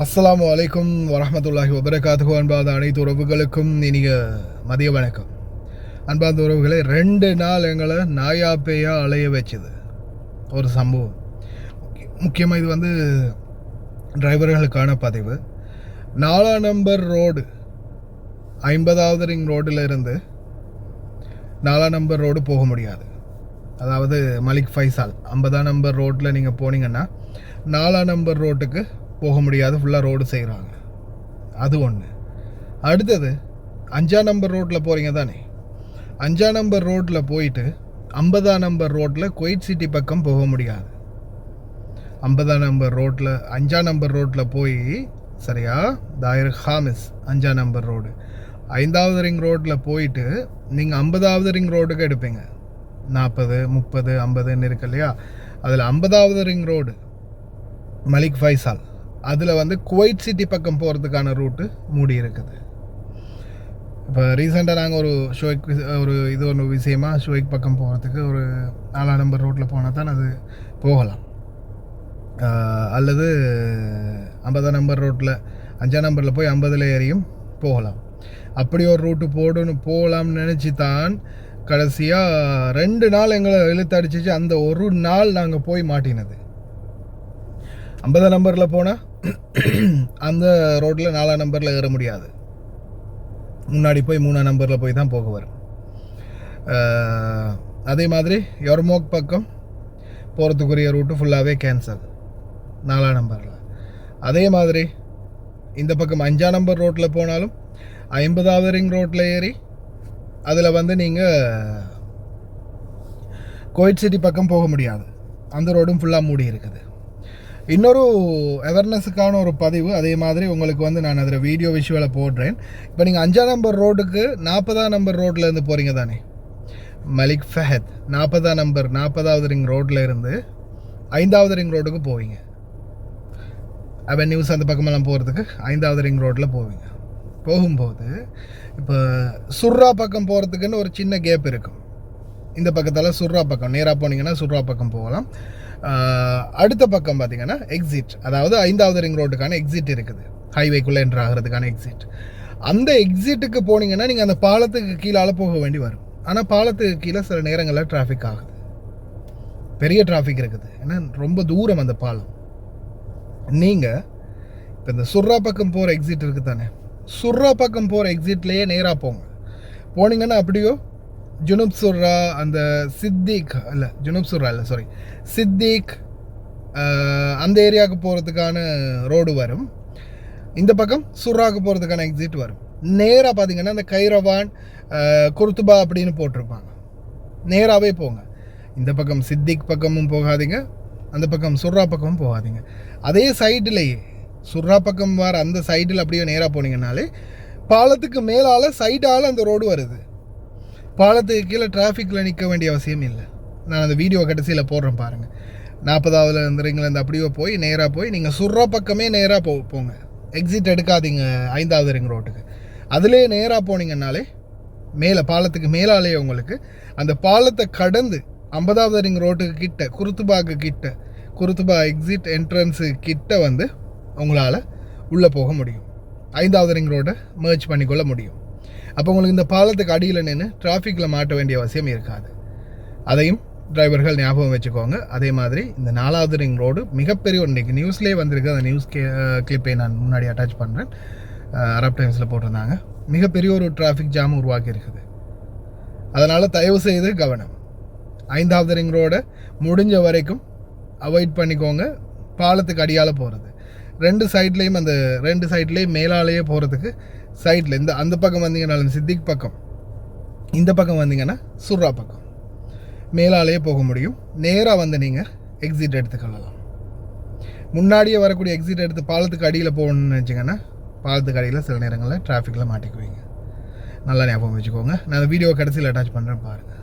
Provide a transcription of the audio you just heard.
அஸ்ஸலாமு அலைக்கும் வரஹ்மத்துல்லாஹி வபரகாத்துஹு. அன்பார்ந்த அனைத்து உறவுகளுக்கும் இனிய மதிய வணக்கம். அன்பார்ந்த உறவுகளை 2 நாள் எங்களை நாயாப்பேயாக அலைய வச்சுது ஒரு சம்பவம். முக்கியமாக இது வந்து டிரைவர்களுக்கான பதிவு. 4 நம்பர் ரோடு 50வது ரிங் ரோடில் இருந்து 4 நம்பர் ரோடு போக முடியாது. அதாவது மலிக் ஃபைசால் 50ஆம் நம்பர் ரோட்டில் நீங்கள் போனீங்கன்னா 4 நம்பர் ரோட்டுக்கு போக முடியாது, ஃபுல்லாக ரோடு செய்கிறாங்க. அது ஒன்று. அடுத்தது 5ஆம் நம்பர் ரோட்டில் போகிறீங்க தானே, 5ஆம் நம்பர் ரோட்டில் போயிட்டு 50ஆம் நம்பர் ரோட்டில் குவைட் சிட்டி பக்கம் போக முடியாது. 50ஆம் நம்பர் ரோட்டில் 5ஆம் நம்பர் ரோட்டில் போய் சரியா தாயிர் ஹாமிஸ் 5ஆம் நம்பர் ரோடு 5வது ரிங் ரோட்டில் போயிட்டு நீங்கள் 50வது ரிங் ரோட்டுக்கு எடுப்பீங்க. 40, 30, 50ன்னு இருக்கு இல்லையா, அதில் 50வது ரிங் ரோடு மலிக் ஃபைசால், அதில் வந்து குவைட் சிட்டி பக்கம் போகிறதுக்கான ரூட்டு மூடி இருக்குது. இப்போ ரீசெண்டாக நாங்கள் ஒரு விஷயமாக ஷோய்க் பக்கம் போகிறதுக்கு ஒரு 4ஆம் நம்பர் ரோட்டில் போனால் தான் அது போகலாம். அல்லது 50ஆம் நம்பர் ரோட்டில் 5ஆம் நம்பரில் போய் 50ல் ஏறியும் போகலாம். அப்படி ஒரு ரூட்டு போகலாம்னு நினச்சி தான் கடைசியாக 2 நாள் எங்களை இழுத்தடிச்சிச்சு. அந்த ஒரு நாள் நாங்கள் போய் மாட்டினது. 50ஆம் நம்பரில் போனால் அந்த ரோட்டில் 4ஆம் நம்பரில் ஏற முடியாது. முன்னாடி போய் 3ஆம் நம்பரில் போய் தான் போக வரும். அதே மாதிரி யர்மோக் பக்கம் போகிறதுக்குரிய ரூட்டு ஃபுல்லாகவே கேன்சல் 4ஆம் நம்பரில். அதே மாதிரி இந்த பக்கம் 5ஆம் நம்பர் ரோட்டில் போனாலும் 50வது ரிங் ரோட்டில் ஏறி அதில் வந்து நீங்கள் குவைட் சிட்டி பக்கம் போக முடியாது. அந்த ரோடும் ஃபுல்லாக மூடி இருக்குது. இன்னொரு அவேர்னஸுக்கான ஒரு பதிவு. அதே மாதிரி உங்களுக்கு வந்து நான் அதில் வீடியோ விஷுவலை போடுறேன். இப்போ நீங்கள் 5ஆம் நம்பர் ரோடுக்கு 40ஆம் நம்பர் ரோட்டில் இருந்து போகிறீங்க தானே, மலிக் ஃபஹத் 40ஆம் நம்பர் 40வது ரிங் ரோட்டில் இருந்து 5வது ரிங் ரோட்டுக்கு போவீங்க. அவென்யூஸ் அந்த பக்கமெல்லாம் போகிறதுக்கு 5வது ரிங் ரோட்டில் போவீங்க. போகும்போது இப்போ சுர்ரா பக்கம் போகிறதுக்குன்னு ஒரு சின்ன கேப் இருக்கும். இந்த பக்கத்தால் சுர்ரா பக்கம் நேராக போனீங்கன்னா சுர்ரா பக்கம் போகலாம். அடுத்த பக்கம் பார்த்தீங்கன்னா எக்ஸிட், அதாவது 5வது ரிங் ரோட்டுக்கான எக்ஸிட் இருக்குது, ஹைவேக்குள்ளே என்ட்ரு ஆகிறதுக்கான எக்ஸிட். அந்த எக்ஸிட்டுக்கு போனீங்கன்னா நீங்கள் அந்த பாலத்துக்கு கீழால் போக வேண்டி வரும். ஆனால் பாலத்துக்கு கீழே சில நேரங்களில் டிராஃபிக் ஆகுது, பெரிய டிராஃபிக் இருக்குது. ஏன்னா ரொம்ப தூரம் அந்த பாலம். நீங்கள் இப்போ இந்த சுர்ரா பக்கம் போகிற எக்ஸிட் இருக்குது தானே, சுர்ரா பக்கம் போகிற எக்ஸிட்லேயே நேராக போனீங்கன்னா அப்படியோ ஜுனூப் சுர்ரா அந்த சித்திக் அந்த ஏரியாவுக்கு போகிறதுக்கான ரோடு வரும். இந்த பக்கம் சுர்ராவுக்கு போகிறதுக்கான எக்ஸிட் வரும். நேராக பார்த்தீங்கன்னா அந்த கைரவான் குர்துபா அப்படின்னு போட்டிருப்பாங்க. நேராகவே போங்க. இந்த பக்கம் சித்திக் பக்கமும் போகாதீங்க, அந்த பக்கம் சுர்ரா பக்கமும் போகாதீங்க. அதே சைடுலேயே சுர்ரா பக்கம் வர அந்த சைடில் அப்படியே நேராக போனீங்கன்னாலே பாலத்துக்கு மேலால் சைடால் அந்த ரோடு வருது. பாலத்துக்கு கீழே டிராஃபிக்கில் நிற்க வேண்டிய அவசியம் இல்லை. நான் அந்த வீடியோ கடைசியில் போடுறேன் பாருங்கள். 40வது ரிங்லேருந்து அப்படியே போய் நேராக போய் நீங்கள் சுர்ரா பக்கமே நேராக போங்க. எக்ஸிட் எடுக்காதீங்க 5வது ரிங் ரோட்டுக்கு. அதுலேயே நேராக போனீங்கன்னாலே மேலே பாலத்துக்கு மேலாலேயே உங்களுக்கு அந்த பாலத்தை கடந்து 50வது ரிங் ரோட்டுக்கு கிட்ட குருத்துபா எக்ஸிட் என்ட்ரன்ஸு கிட்ட வந்து உங்களால் உள்ளே போக முடியும். 5வது ரிங் ரோட்டை மர்ஜ் பண்ணிக்கொள்ள முடியும். அப்போ உங்களுக்கு இந்த பாலத்துக்கு அடியில் நின்று டிராஃபிக்கில் மாட்ட வேண்டிய அவசியம் இருக்காது. அதையும் டிரைவர்கள் ஞாபகம் வச்சுக்கோங்க. அதே மாதிரி இந்த 4வது ரிங் ரோடு மிகப்பெரிய இன்றைக்கி நியூஸ்லேயே வந்திருக்கு. அந்த நியூஸ் கிளிப்பை நான் முன்னாடி அட்டாச் பண்ணுறேன். அரப் டைம்ஸில் போட்டிருந்தாங்க. மிகப்பெரிய ஒரு டிராஃபிக் ஜாம் உருவாக்கி இருக்குது. அதனால் தயவு செய்து கவனம். 5வது ரிங் ரோடை முடிஞ்ச வரைக்கும் அவாய்ட் பண்ணிக்கோங்க. பாலத்துக்கு அடியால் போகிறது 2 சைட்லேயும் மேலாலேயே போகிறதுக்கு சைடில் அந்த பக்கம் வந்தீங்கன்னாலும் சித்திக் பக்கம், இந்த பக்கம் வந்தீங்கன்னா சுர்ரா பக்கம் மேலாலேயே போக முடியும். நேராக வந்து நீங்கள் எக்ஸிட் எடுத்துக்கொள்ளலாம். முன்னாடியே வரக்கூடிய எக்ஸிட் எடுத்து பாலத்துக்கு அடியில் போகணுன்னு நினச்சிங்கன்னா பாலத்துக்கு அடியில் சில நேரங்களில் டிராஃபிக்கில் மாட்டிக்குவீங்க. நல்லா ஞாபகம் வச்சுக்கோங்க. நான் அந்த வீடியோ கடைசியில் அட்டாச் பண்ணுறேன் பாருங்கள்.